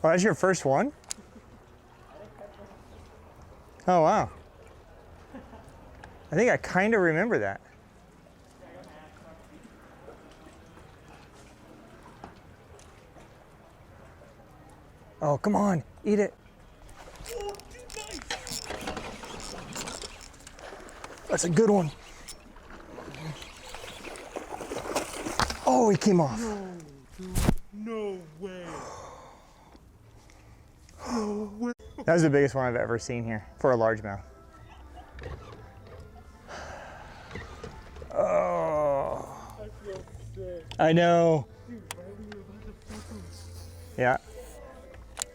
Oh, that's your first one? Oh, wow. I think I kind of remember that. Oh, come on, eat it. That's a good one. Oh, he came off. No way. No way. That was the biggest one I've ever seen here for a largemouth. Oh. I feel sick. I know. Dude, why were you about to flip him? Yeah.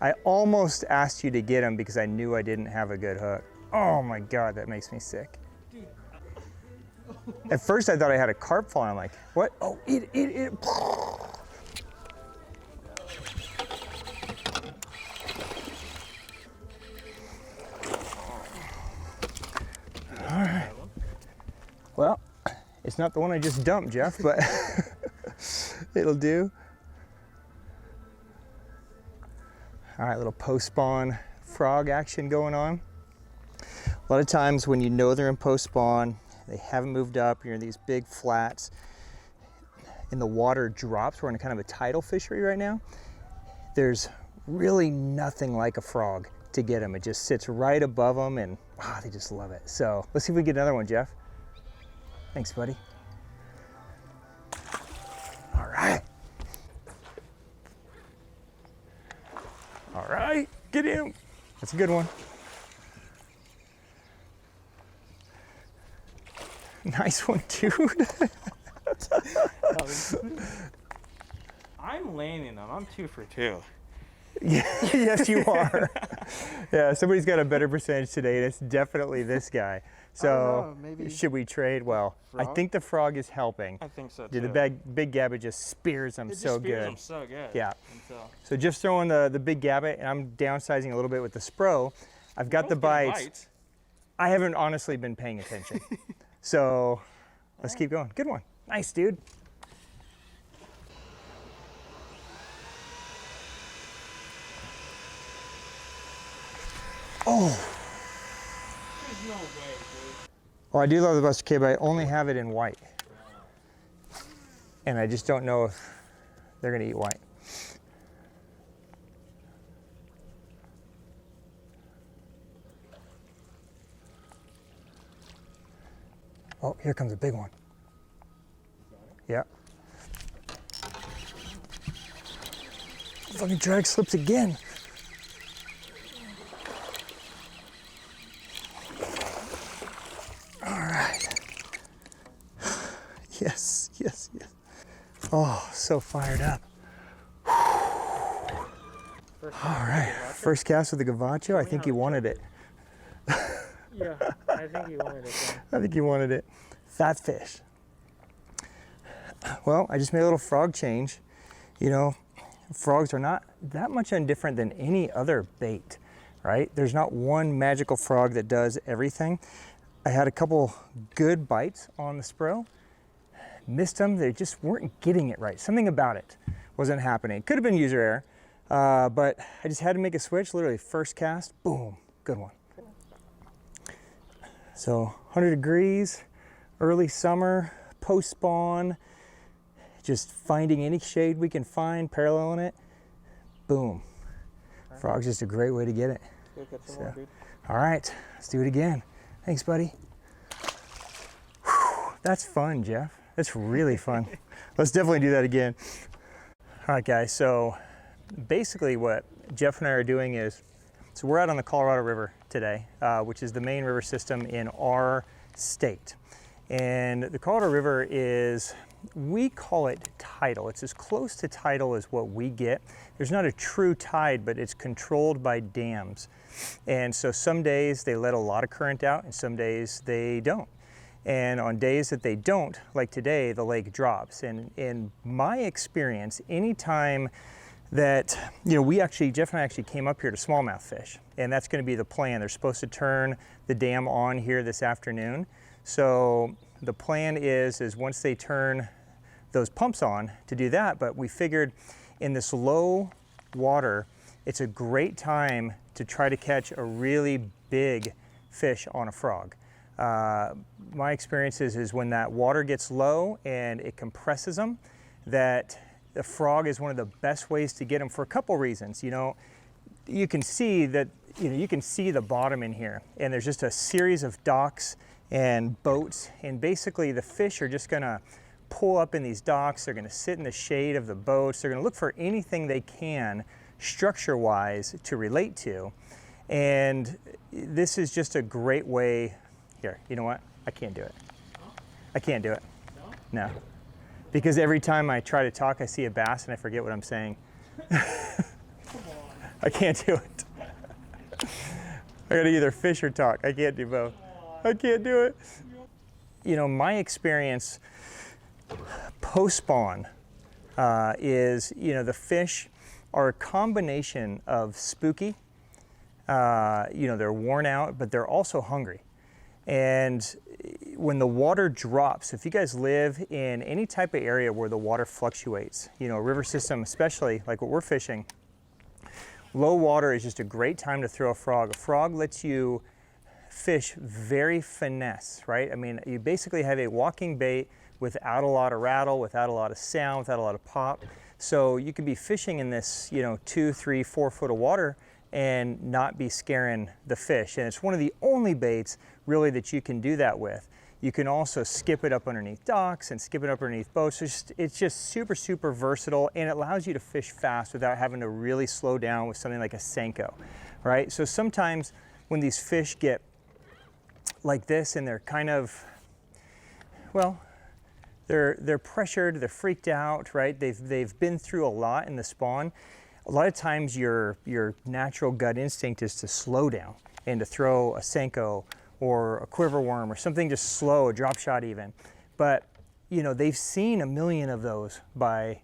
I almost asked you to get him because I knew I didn't have a good hook. Oh my God, that makes me sick. Dude. At first I thought I had a carp fall, and I'm like, what? Oh, eat it. All right. Well, it's not the one I just dumped, Geoff, but it'll do. All right, little post-spawn frog action going on. A lot of times when you know they're in post-spawn, they haven't moved up, you're in these big flats, and the water drops. We're in kind of a tidal fishery right now. There's really nothing like a frog to get them. It just sits right above them, and wow, they just love it. So let's see if we get another one, Geoff. Thanks, buddy. All right. All right, get him. That's a good one. Nice one, dude. I'm landing them. I'm 2 for 2. Yeah, yes, you are. Yeah, somebody's got a better percentage today, and it's definitely this guy. So, maybe should we trade? Well, frog? I think the frog is helping. I think so too. Dude, the big Gabot just spears them so good. Them so good. Yeah. Until So just throwing the big Gabot, and I'm downsizing a little bit with the Spro. I've got the bites. I haven't honestly been paying attention. So let's keep going. Good one. Nice, dude. Oh. There's no way, dude. Well, I do love the Buster K, but I only have it in white. And I just don't know if they're gonna eat white. Oh, here comes a big one. Yeah. Fucking drag slips again. All right. Yes, yes, yes. Oh, so fired up. All right, first cast with the Gavacho. I think he wanted it. Yeah, I think he wanted it. I think he wanted it. Fat fish. Well, I just made a little frog change. You know, frogs are not that much indifferent than any other bait, right? There's not one magical frog that does everything. I had a couple good bites on the Spro. Missed them, they just weren't getting it right. Something about it wasn't happening. Could have been user error, but I just had to make a switch. Literally first cast, boom, good one. So 100 degrees, early summer, post-spawn, just finding any shade we can find, paralleling it, boom. Frog's just a great way to get it. So, all right, let's do it again. Thanks, buddy. Whew, that's fun, Geoff. That's really fun. Let's definitely do that again. All right, guys, so basically what Geoff and I are doing is, so we're out on the Colorado River today, which is the main river system in our state. And the Colorado River is, we call it tidal. It's as close to tidal as what we get. There's not a true tide, but it's controlled by dams. And so some days they let a lot of current out and some days they don't. And on days that they don't, like today, the lake drops. And in my experience, anytime that, you know, Geoff and I actually came up here to smallmouth fish, and that's gonna be the plan. They're supposed to turn the dam on here this afternoon. So the plan is once they turn those pumps on to do that, but we figured in this low water, it's a great time to try to catch a really big fish on a frog. My experience is when that water gets low and it compresses them, that the frog is one of the best ways to get them for a couple reasons. You know, you can see that, you can see the bottom in here, and there's just a series of docks and boats, and basically the fish are just gonna pull up in these docks. They're gonna sit in the shade of the boats. They're gonna look for anything they can structure-wise to relate to. And this is just a great way. Here, you know what? I can't do it. I can't do it. No. Because every time I try to talk, I see a bass and I forget what I'm saying. I can't do it. I gotta either fish or talk. I can't do both. I can't do it. You know, my experience post-spawn is, the fish are a combination of spooky, they're worn out, but they're also hungry. And when the water drops, if you guys live in any type of area where the water fluctuates, a river system, especially like what we're fishing, low water is just a great time to throw a frog. A frog lets you fish very finesse, right? I mean, you basically have a walking bait without a lot of rattle, without a lot of sound, without a lot of pop. So you could be fishing in this, 2, 3, 4 foot of water and not be scaring the fish. And it's one of the only baits really that you can do that with. You can also skip it up underneath docks and skip it up underneath boats. It's just super, super versatile, and it allows you to fish fast without having to really slow down with something like a Senko, right? So sometimes when these fish get like this and they're kind of, well, they're pressured, they're freaked out, right? They've been through a lot in the spawn. A lot of times your natural gut instinct is to slow down and to throw a Senko or a quiver worm or something just slow, a drop shot even. But they've seen a million of those by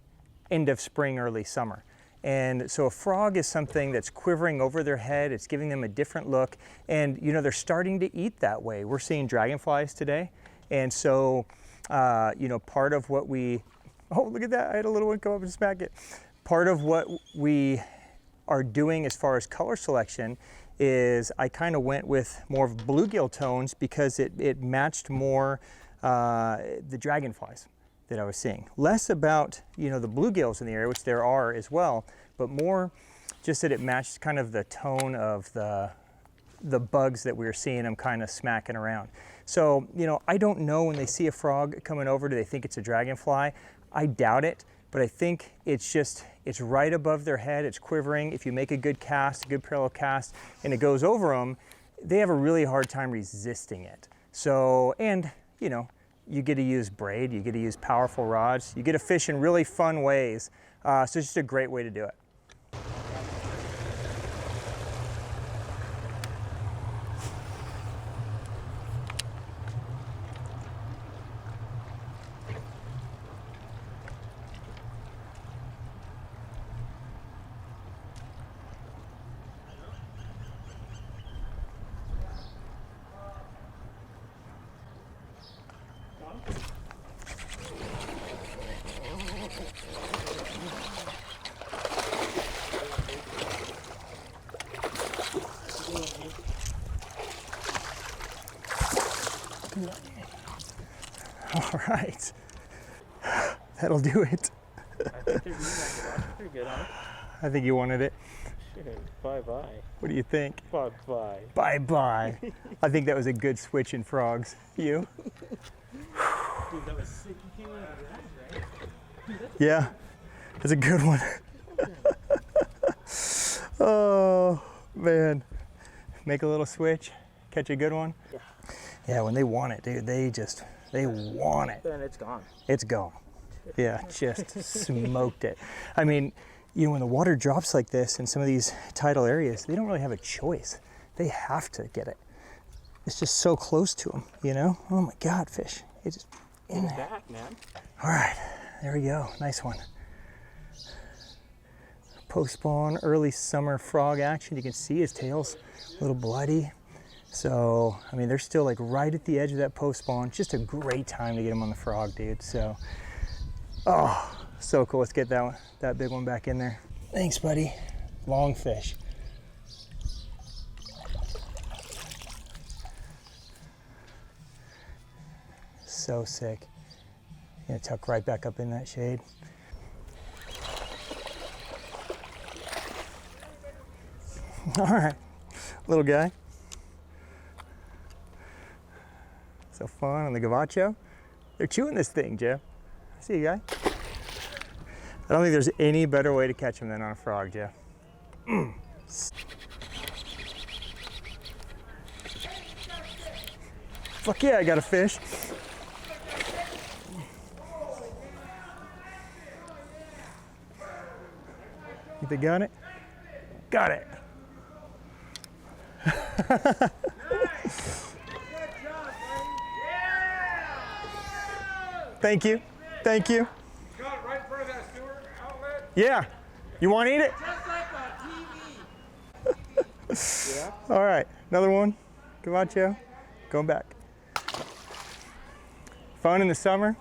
end of spring, early summer. And so a frog is something that's quivering over their head. It's giving them a different look. And they're starting to eat that way. We're seeing dragonflies today. And so, part of what we, oh, look at that. I had a little one come up and smack it. Part of what we are doing as far as color selection is I kind of went with more of bluegill tones because it matched more the dragonflies that I was seeing. Less about, the bluegills in the area, which there are as well, but more just that it matched kind of the tone of the bugs that we were seeing them kind of smacking around. So, I don't know when they see a frog coming over, do they think it's a dragonfly? I doubt it, but I think it's right above their head, it's quivering. If you make a good cast, a good parallel cast, and it goes over them, they have a really hard time resisting it. So, and, you get to use braid, you get to use powerful rods, you get to fish in really fun ways. So it's just a great way to do it. All right, that'll do it. I think they're pretty good, huh? I think you wanted it. Shit, bye-bye. What do you think? Bye-bye. Bye-bye. I think that was a good switch in frogs. You? Dude, that was sick. You came out of that, right? Yeah, that's a good one. Oh, man. Make a little switch, catch a good one. Yeah. Yeah, when they want it, dude, they want it. Then it's gone. It's gone. Yeah, just smoked it. I mean, when the water drops like this in some of these tidal areas, they don't really have a choice. They have to get it. It's just so close to them, Oh my God, fish. It's just in there. Back, man. All right, there we go. Nice one. Post-spawn, early summer frog action. You can see his tail's a little bloody. So, I mean, they're still like right at the edge of that post-spawn. Just a great time to get them on the frog, dude. So, oh, so cool. Let's get that big one back in there. Thanks, buddy. long fish. So sick. Gonna tuck right back up in that shade. All right, little guy. So fun on the Gavacho. They're chewing this thing, Jeff. See you, guy. I don't think there's any better way to catch them than on a frog, Jeff. Fuck yeah, I got a fish. Think they got it? Got it. Thank you. Thank you. Got it right in front of that sewer outlet. Yeah. You want to eat it? Just like on TV. Yeah. All right. Another one. Gavacho. Going back. Fun in the summer.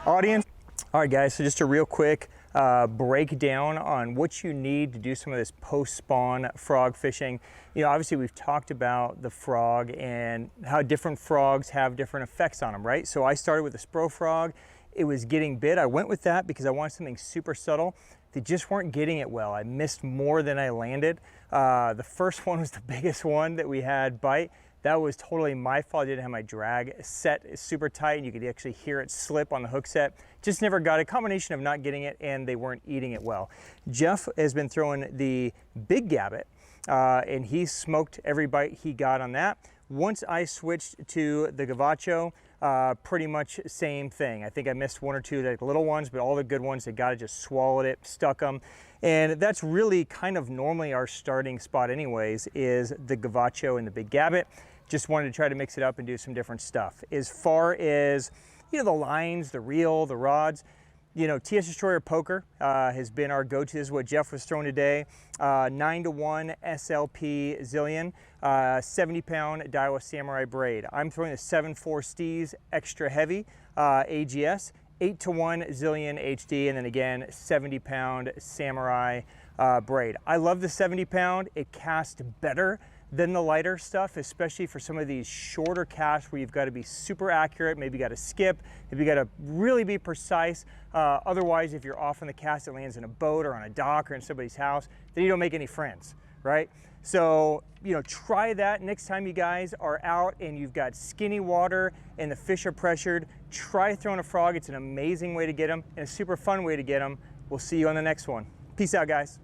Audience. All right, guys. So just a real quick breakdown on what you need to do some of this post-spawn frog fishing. You know, obviously we've talked about the frog and how different frogs have different effects on them, right? So I started with the Spro frog. It was getting bit. I went with that because I wanted something super subtle. They just weren't getting it well. I missed more than I landed. The first one was the biggest one that we had bite. That was totally my fault. I didn't have my drag set super tight and you could actually hear it slip on the hook set. Just never got a combination of not getting it and they weren't eating it well. Jeff has been throwing the Big Gabot and he smoked every bite he got on that. Once I switched to the Gavacho, pretty much same thing. I think I missed one or two like little ones, but all the good ones, they got it, just swallowed it, stuck them. And that's really kind of normally our starting spot anyways, is the Gavacho and the Big Gabot. Just wanted to try to mix it up and do some different stuff. As far as, you know, the lines, the reel, the rods, you know, TS Destroyer Poker has been our go-to. This is what Jeff was throwing today. 9-to-1 SLP Zillion, 70-pound Daiwa Samurai braid. I'm throwing the 7.4 Steez extra heavy AGS, 8-to-1 Zillion HD, and then again, 70-pound Samurai braid. I love the 70-pound. It casts better than the lighter stuff, especially for some of these shorter casts where you've got to be super accurate, maybe you got to skip, maybe you got to really be precise. Otherwise, if you're off on the cast, it lands in a boat or on a dock or in somebody's house, then you don't make any friends, right? So, you know, try that next time you guys are out and you've got skinny water and the fish are pressured. Try throwing a frog. It's an amazing way to get them and a super fun way to get them. We'll see you on the next one. Peace out, guys.